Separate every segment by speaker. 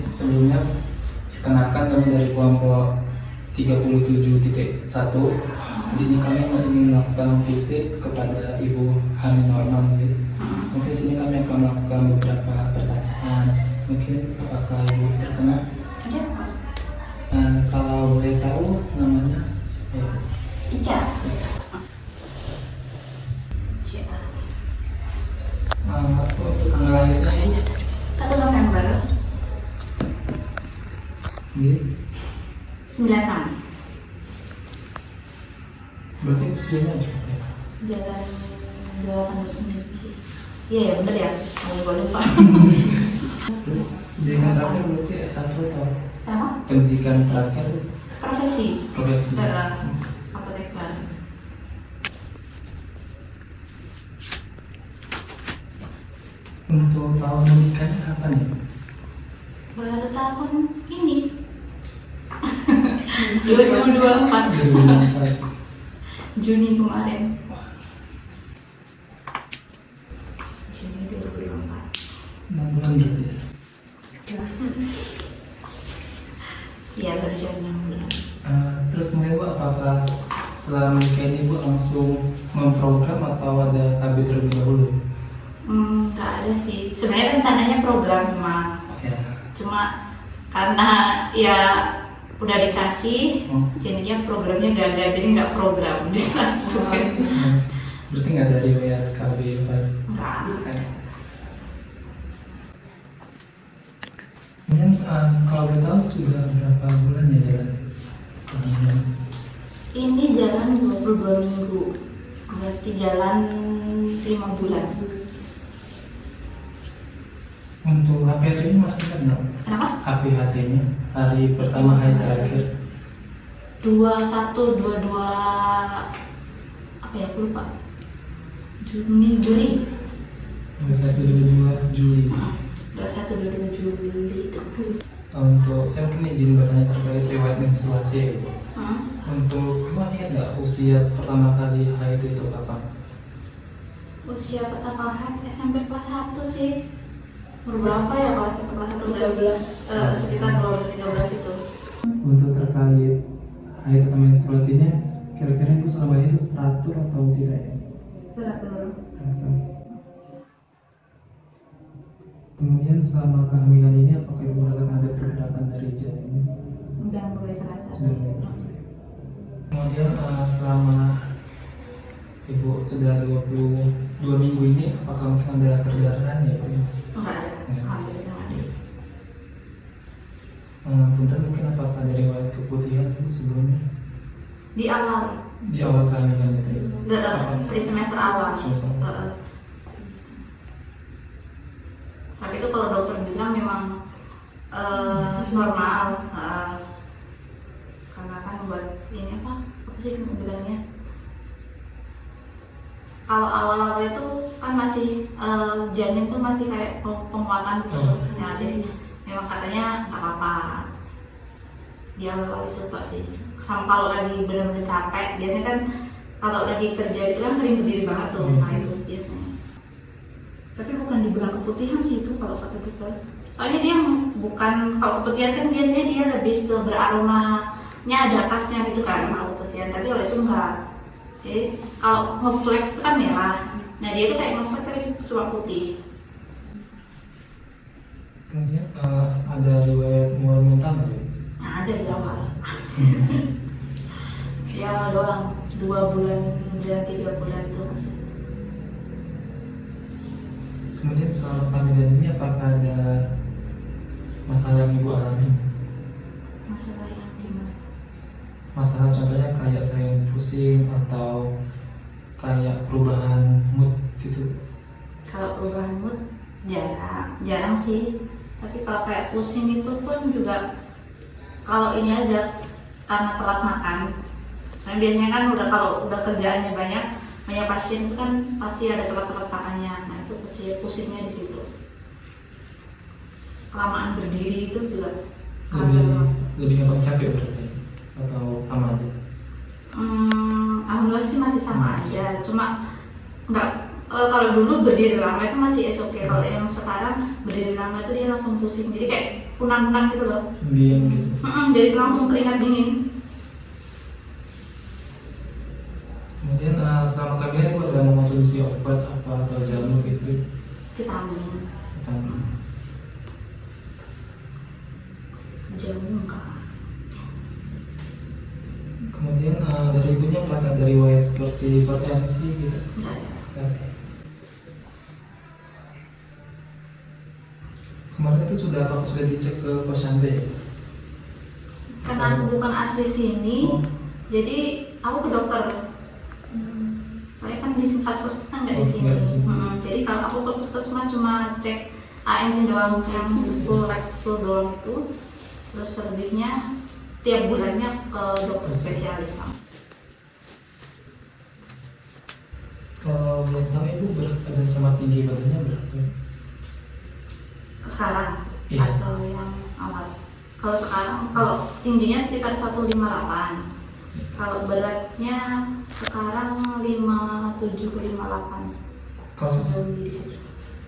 Speaker 1: Sebelumnya, perkenalkan kami dari kelompok 37.1. Di sini kami ingin melakukan fisik kepada ibu hamil normal. Mungkin di sini kami akan melakukan beberapa pertanyaan. Mungkin apakah ibu berkenan?
Speaker 2: Ya.
Speaker 1: Kalau boleh tahu namanya
Speaker 2: Ica.
Speaker 1: untuk tanggal lahirnya
Speaker 2: 1 November
Speaker 1: ini
Speaker 2: 96.
Speaker 1: berarti usianya berapa ya?
Speaker 2: Jalan 829 sih. Iya ya bener ya. Gue lupa.
Speaker 1: Pendidikan terakhir berarti S1 atau
Speaker 2: Apa?
Speaker 1: pendidikan terakhir
Speaker 2: Profesi.
Speaker 1: profesi?
Speaker 2: Apoteker.
Speaker 1: Untuk tahun menikahnya kapan ya?
Speaker 2: Baru tahun ini. 2024. Juni kemarin. Juni 2024.
Speaker 1: 6 bulan berarti ya?
Speaker 2: Iya baru jalan 6 bulan.
Speaker 1: Terus kemudian Bu, apakah setelah menikah ini Bu langsung memprogram atau ada KB terlebih dahulu?
Speaker 2: Nggak ada sih. Sebenarnya rencananya program memang.
Speaker 1: Ya.
Speaker 2: Cuma karena ya udah dikasih, jadinya programnya gagal, jadi nggak program dia langsung.
Speaker 1: Berarti nggak ada riwayat KB Pak?
Speaker 2: Nggak.
Speaker 1: Kemudian kalau boleh tahu sudah berapa bulan ya jalan?
Speaker 2: Ini jalan 22 minggu, berarti jalan 5 bulan.
Speaker 1: Untuk HPT-nya masih ingat nggak?
Speaker 2: Kenapa?
Speaker 1: HPT-nya hari pertama hari terakhir
Speaker 2: 21, 22 apa ya aku lupa. Juli.
Speaker 1: 21-22 Juli.
Speaker 2: 21, 22 Juli itu.
Speaker 1: Untuk saya mungkin izin bertanya terkait riwayat menstruasi ya Bu. Untuk masih ingat nggak usia pertama kali haid itu kapan?
Speaker 2: Usia pertama haid SMP kelas 1 sih. Umur berapa ya kelas 1? 13. Sekitar 12-13 itu.
Speaker 1: Untuk terkait haid atau menstruasinya, kira-kira Ibu selama ini teratur atau tidak ya?
Speaker 2: Teratur.
Speaker 1: Teratur. Kemudian selama kehamilan ini apakah Ibu merasakan ada pergerakan dari janin?
Speaker 2: Udah mulai terasa.
Speaker 1: Sudah mulai terasa. Kemudian selama Ibu sudah 22 minggu ini, apakah mungkin ada perdarahan ya Pak?
Speaker 2: Enggak ada. Alhamdulillah ada.
Speaker 1: Punten mungkin apakah ada riwayat keputihan Ibu sebelumnya?
Speaker 2: Di awal,
Speaker 1: Di awal kehamilan itu?
Speaker 2: di semester awal.
Speaker 1: Semester.
Speaker 2: Tapi itu kalau dokter bilang memang normal. Karena kan buat ini apa sih bilangnya? Kalau awal-awal itu kan masih janin tuh masih kayak penguatan gitu. Ya, jadi memang katanya nggak apa-apa. Di awal itu Pak sih. Sama kalau lagi benar-benar capek, biasanya kan kalau lagi kerja itu kan sering berdiri banget tuh. Nah itu biasanya. Tapi bukan dibilang keputihan sih itu kalau kata dokter. Soalnya dia bukan, kalau keputihan kan biasanya dia lebih ke beraromanya ada khasnya gitu kan kalau keputihan. Tapi kalau itu enggak. Jadi kalau ngeflek itu kan merah. Nah dia itu kayak ngeflek tapi itu cuma putih.
Speaker 1: Kemudian ada riwayat mual muntah nggak?
Speaker 2: Nah ada di awal. Ya doang 2 bulan dan 3 bulan itu masih.
Speaker 1: Kemudian selama kehamilan ini apakah ada masalah yang Ibu alami?
Speaker 2: Masalah yang gimana?
Speaker 1: Masalah contohnya kayak sering pusing atau kayak perubahan mood gitu?
Speaker 2: Kalau perubahan mood jarang sih. Tapi kalau kayak pusing itu pun juga kalau ini aja karena telat makan. Soalnya biasanya kan kalau udah kerjaannya banyak pasien itu kan pasti ada telat-telat makannya. Nah itu pasti pusingnya di situ. Kelamaan berdiri itu juga
Speaker 1: lebih gampang capek berarti atau sama aja?
Speaker 2: Alhamdulillah sih masih sama aja. Cuma nggak Kalau dulu berdiri lama itu masih oke, kalau yang sekarang berdiri lama itu dia langsung pusing, jadi kayak punang-punang gitu loh.
Speaker 1: Dingin gitu.
Speaker 2: Jadi langsung keringat dingin.
Speaker 1: Kemudian selama kehamilan ibu ada mengkonsumsi obat apa atau jamu gitu?
Speaker 2: Vitamin,
Speaker 1: Vitamin.
Speaker 2: jamu enggak.
Speaker 1: Kemudian dari ibunya apakah dari riwayat seperti hipertensi gitu?
Speaker 2: Enggak ada.
Speaker 1: Nggak ada. Kemarin itu apakah sudah dicek ke posyandu ya?
Speaker 2: Karena aku bukan asli sini,
Speaker 1: Oh.
Speaker 2: jadi aku ke dokter. Soalnya kan di puskesmas kan nggak di
Speaker 1: Oh,
Speaker 2: sini.
Speaker 1: nggak di sini.
Speaker 2: Jadi kalau aku ke puskesmas cuma cek ANC doang, yang full lab full doang itu. Terus selebihnya tiap bulannya ke dokter spesialis.
Speaker 1: Kalau boleh tahu ibu berat badan sama tinggi badannya berapa?
Speaker 2: Sekarang
Speaker 1: Iya.
Speaker 2: atau yang awal? Kalau sekarang, kalau tingginya sekitar 158. Kalau beratnya sekarang 57 ke 58.
Speaker 1: Kalau
Speaker 2: Sebelum di situ.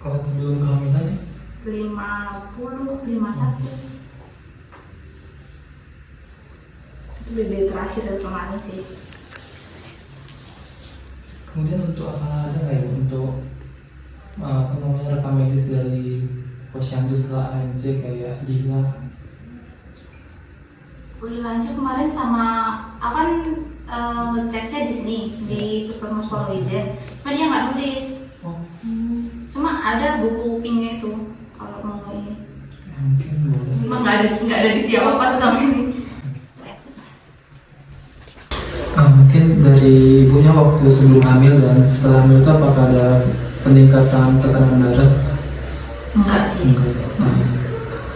Speaker 1: kalau sebelum kehamilannya?
Speaker 2: 50, 51. Itu BB terakhir dari kemarin sih.
Speaker 1: Kemudian untuk apa ada nggak ya untuk apa namanya rekam medis dari posyandu setelah ANC kayak Dina?
Speaker 2: Udah lanjut kemarin sama apa kan ngeceknya di sini di Puskesmas Polowijen. Cuma dia nggak nulis.
Speaker 1: Oh,
Speaker 2: Cuma ada buku pinknya itu kalau mau ini.
Speaker 1: mungkin boleh.
Speaker 2: Emang nggak ada di siapa pas tahun ini.
Speaker 1: Mungkin dari ibunya waktu sebelum hamil dan setelah hamil itu apakah ada peningkatan tekanan darah?
Speaker 2: Enggak sih.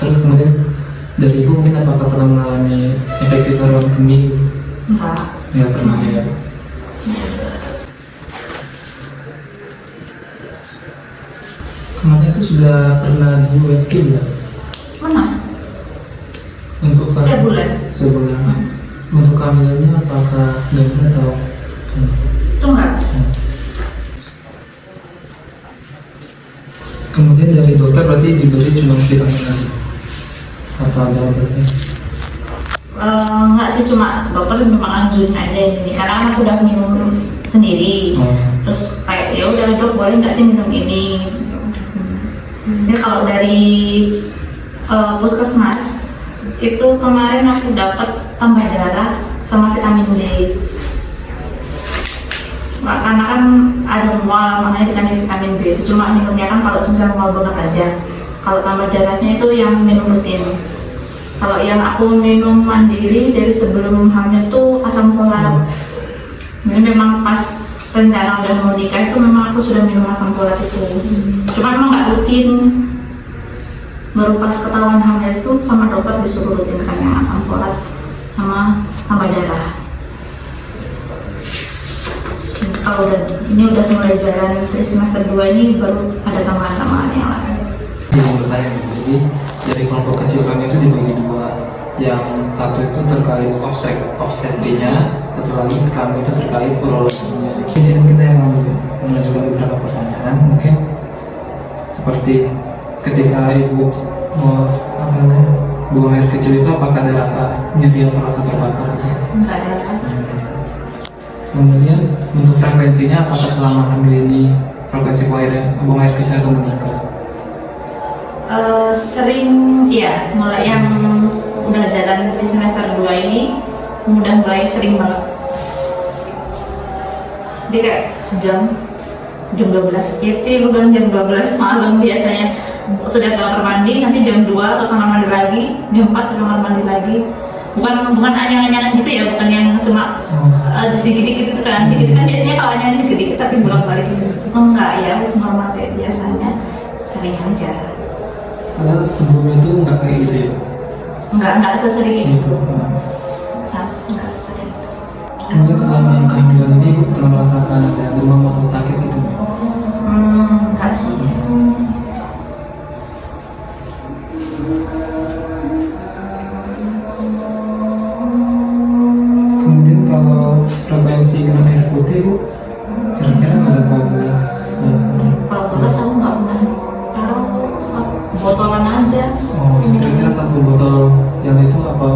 Speaker 1: Terus kemudian dari ibu mungkin apakah pernah mengalami infeksi saluran kemih?
Speaker 2: Enggak.
Speaker 1: Ya pernah ya. Kemarin itu sudah pernah di USG ya?
Speaker 2: Mana?
Speaker 1: Untuk
Speaker 2: Setiap bulan.
Speaker 1: Sebulan. Untuk kehamilannya apakah benar atau?
Speaker 2: Itu enggak.
Speaker 1: Kemudian dari dokter berarti diberi cuma vitamin aja atau ada obatnya?
Speaker 2: Enggak sih, cuma dokter memang anjurin aja ini karena kan aku udah minum sendiri. Terus kayak ya udah dok, boleh nggak sih minum ini? Jadi kalau dari puskesmas itu kemarin aku dapat tambah darah sama vitamin D. Karena kan ada mual, makanya dikasih vitamin B itu cuma minumnya kan kalau misalnya mual banget aja. Kalau tambah darahnya itu yang minum rutin. Kalau yang aku minum mandiri dari sebelum hamil tuh asam folat. Jadi memang pas rencana udah mau nikah itu memang aku sudah minum asam folat itu. Cuma memang nggak rutin. Baru pas ketahuan hamil itu sama dokter disuruh rutinkan yang asam folat sama tambah darah. Kalau udah mulai jalan trimester 2 ini baru ada tambahan-tambahan yang lain.
Speaker 1: Yang bertanya, jadi dari kelompok kecil kami itu dibagi dua. Yang satu itu terkait obstetrinya, satu lagi kami itu terkait urologinya. Izin kita yang mengajukan beberapa pertanyaan, mungkin seperti ketika ibu buang air kecil itu apakah ada rasa nyeri atau rasa terbakar?
Speaker 2: Enggak ada.
Speaker 1: Kemudian untuk frekuensinya apakah selama hamil ini frekuensi buang air kecil atau meningkat?
Speaker 2: Sering ya, mulai yang udah jalan di semester 2 ini udah mulai sering banget. Dia kayak jam 12, jadi aku bilang jam 12 malam biasanya sudah ke kamar mandi, nanti jam 2 ke kamar mandi lagi, jam 4 ke kamar mandi lagi. Bukan anyang-anyangan gitu ya, bukan yang cuma dikit-dikit itu kan. Dikit kan biasanya kalau anyangan dikit-dikit tapi bolak-balik gitu. Enggak ya, harus normal kayak biasanya, sering aja.
Speaker 1: Padahal sebelumnya itu nggak kayak gitu ya?
Speaker 2: Enggak sesering itu. Enggak sesering itu.
Speaker 1: Kemudian selama kehamilan ini ibu pernah merasakan ada demam atau sakit gitu?
Speaker 2: Enggak sih.
Speaker 1: Kemudian kalau frekuensi minum air putih ibu kira-kira berapa belas Oh, kira-kira satu botol yang itu apa?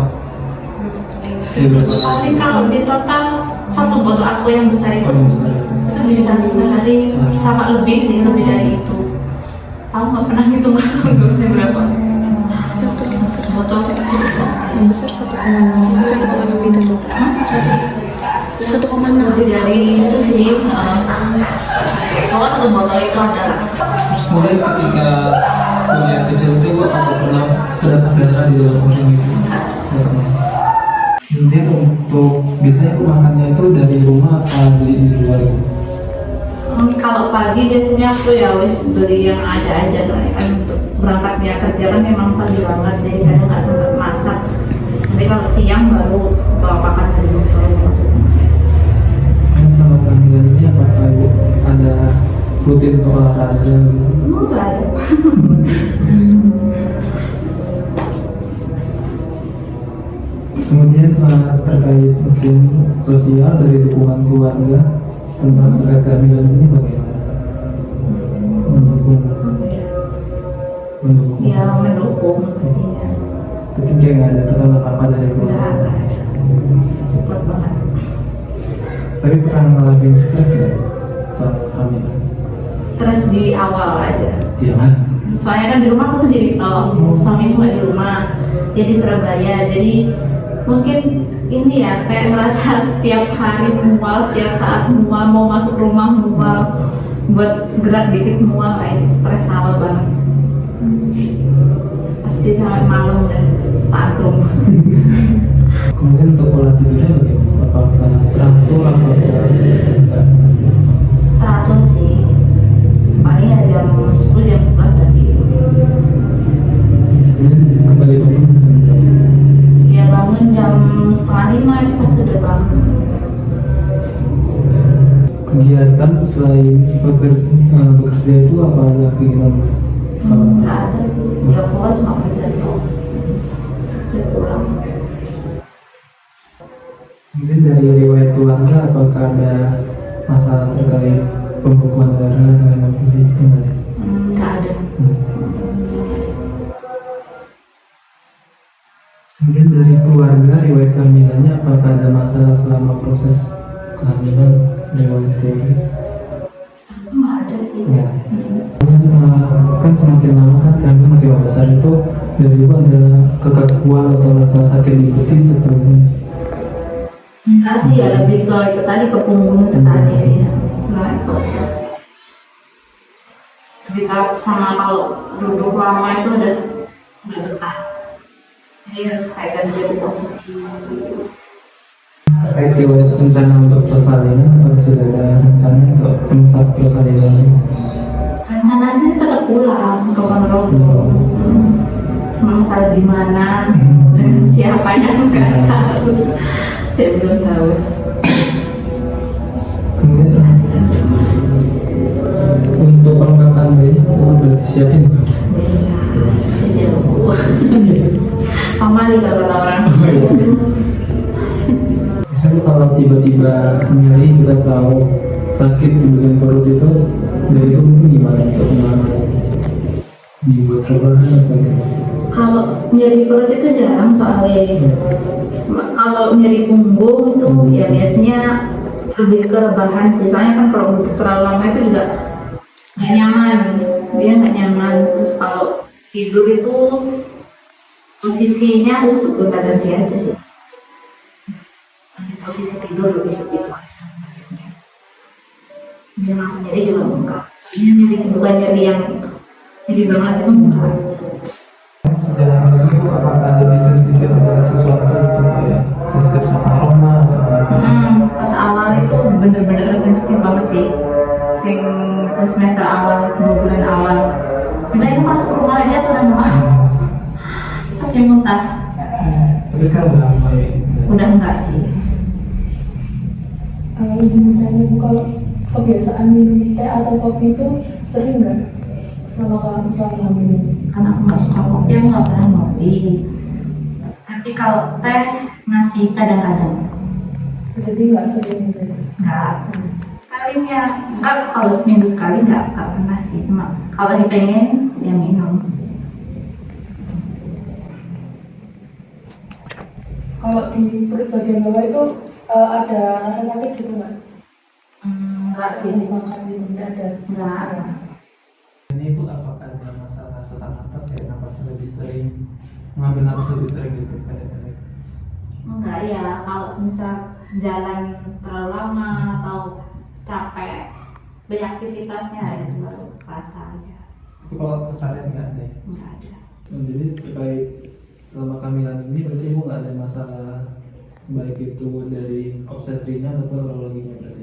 Speaker 1: Ya berapa?
Speaker 2: Paling kalau di total satu botol aku yang besar itu,
Speaker 1: Oh, yang besar.
Speaker 2: itu bisa sehari sama lebih sih, lebih dari itu. Aku nggak pernah ngitung dosisnya berapa. Botol
Speaker 3: Yang besar 1,6 liter total. 1,6
Speaker 2: lebih dari itu sih. Kalau satu botol itu ada.
Speaker 1: Terus kemudian ketika kuliah kecil itu Bu, apa pernah berdarah darah di dalam orang gitu? Nggak pernah. Kemudian untuk biasanya Bu makannya itu dari rumah atau beli di luar?
Speaker 2: Kalau pagi biasanya aku ya wis beli yang ada aja, soalnya kan untuk berangkatnya kerja kan memang pagi banget, jadi kadang nggak sempat masak. Nanti kalau siang baru bawa makan dari luar.
Speaker 1: Kan sama kehamilan ini apakah Ibu ada rutin untuk olahraga gitu?
Speaker 2: Nggak ada.
Speaker 1: Kemudian terkait mungkin sosial dari dukungan keluarga tentang terkait kehamilan ini bagaimana? Mendukung, mendukung.
Speaker 2: Ya mendukung pastinya.
Speaker 1: Tapi kayak nggak ada tekanan apa dari
Speaker 2: Nggak
Speaker 1: keluarga.
Speaker 2: ada. Support banget.
Speaker 1: Tapi pernah ngalamin stres nggak soal kehamilan?
Speaker 2: Stres di awal aja.
Speaker 1: Jangan.
Speaker 2: Soalnya kan di rumah aku sendiri toh, suamiku nggak di rumah, dia di Surabaya. Jadi mungkin ini ya kayak ngerasa setiap hari mual, setiap saat mual, mau masuk rumah mual, buat gerak dikit mual, kayak stres awal banget. Pasti sampai malam dan tantrum.
Speaker 1: Kemudian untuk pola tidurnya bagaimana? Apakah teratur atau enggak?
Speaker 2: Teratur sih, paling ya jam 10 jam 11 udah tidur.
Speaker 1: Kemudian kembali bangun jam berapa?
Speaker 2: Ya bangun jam 4:30 itu pasti udah bangun.
Speaker 1: Kegiatan selain bekerja itu apa ada kegiatan
Speaker 2: Nggak ada sih, ya pokoknya cuma kerja itu, kerja pulang.
Speaker 1: Kemudian dari riwayat keluarga apakah ada masalah terkait pembekuan darah atau hemofili itu nggak?
Speaker 2: Nggak ada.
Speaker 1: Kemudian dari keluarga riwayat kehamilannya apakah ada masalah selama proses kehamilan riwayat keluarga?
Speaker 2: Nggak ada sih.
Speaker 1: Ya. Kan semakin lama kan kehamilan makin besar itu dari ibu ada kekakuan atau rasa sakit di betis atau
Speaker 2: Enggak sih, ya lebih ke itu tadi, ke punggung itu tadi sih. Nah itu lebih ke sama kalau duduk lama itu udah nggak betah, jadi harus kayak ganti posisi.
Speaker 1: terkait riwayat rencana untuk persalinan apakah sudah ada rencana untuk tempat persalinan?
Speaker 2: Rencana sih tetap pulang ke Ponorogo. Masalah di mana, dengan siapanya nggak tahu. Saya belum tahu.
Speaker 1: Kemudian untuk perlengkapan bayi udah disiapin?
Speaker 2: Masih jauh. Pamali kalau kata orang.
Speaker 1: Misalnya kalau tiba-tiba nyeri kita tahu sakit di bagian perut itu dari itu mungkin gimana untuk penanganan? Dibuat rebahan atau gimana?
Speaker 2: Kalau nyeri perut itu jarang soalnya. Kalau nyeri punggung itu ya biasanya lebih ke rebahan sih. Soalnya kan kalau duduk terlalu lama itu juga nggak nyaman, dia nggak nyaman. Terus kalau tidur itu posisinya harus gonta-ganti aja sih. Nanti posisi tidur lebih maksudnya. Biar langsung nyeri juga enggak. Soalnya nyeri bukan nyeri yang nyeri banget itu enggak.
Speaker 1: Sejauh itu apakah lebih sensitif dengan sesuatu gitu ya? Sensitif sama aroma atau
Speaker 2: Pas awal itu bener-bener sensitif banget sih. Sing pas semester awal, 2 bulan awal. Udah itu masuk rumah aja aku udah mual. Pasti muntah.
Speaker 1: tapi sekarang udah baik.
Speaker 2: Udah enggak sih.
Speaker 3: Kalau izin bertanya Bu, kalau kebiasaan minum teh atau kopi itu sering nggak selama hamil ini?
Speaker 2: Karena aku nggak suka kopi, aku nggak pernah ngopi. Tapi kalau teh masih kadang-kadang.
Speaker 3: Jadi nggak sering gitu.
Speaker 2: Enggak. Paling ya enggak, kalau seminggu sekali enggak pernah sih. Cuma kalau lagi pengen ya minum.
Speaker 3: Kalau di perut bagian bawah itu ada rasa sakit gitu nggak?
Speaker 2: Enggak sih,
Speaker 3: Sih makan gitu nggak ada.
Speaker 2: enggak ada.
Speaker 1: Ini Bu, apakah ada masalah sesak napas kayak napasnya lebih sering, mengambil napas lebih sering gitu pendek-pendek?
Speaker 2: Enggak ya, kalau misal jalan terlalu lama atau capek banyak aktivitasnya itu baru kerasa aja.
Speaker 1: Tapi kalau kesalahan nggak ada ya?
Speaker 2: Enggak ada.
Speaker 1: Jadi terkait selama kehamilan ini berarti Ibu nggak ada masalah baik itu dari obstetrinya ataupun urologinya berarti?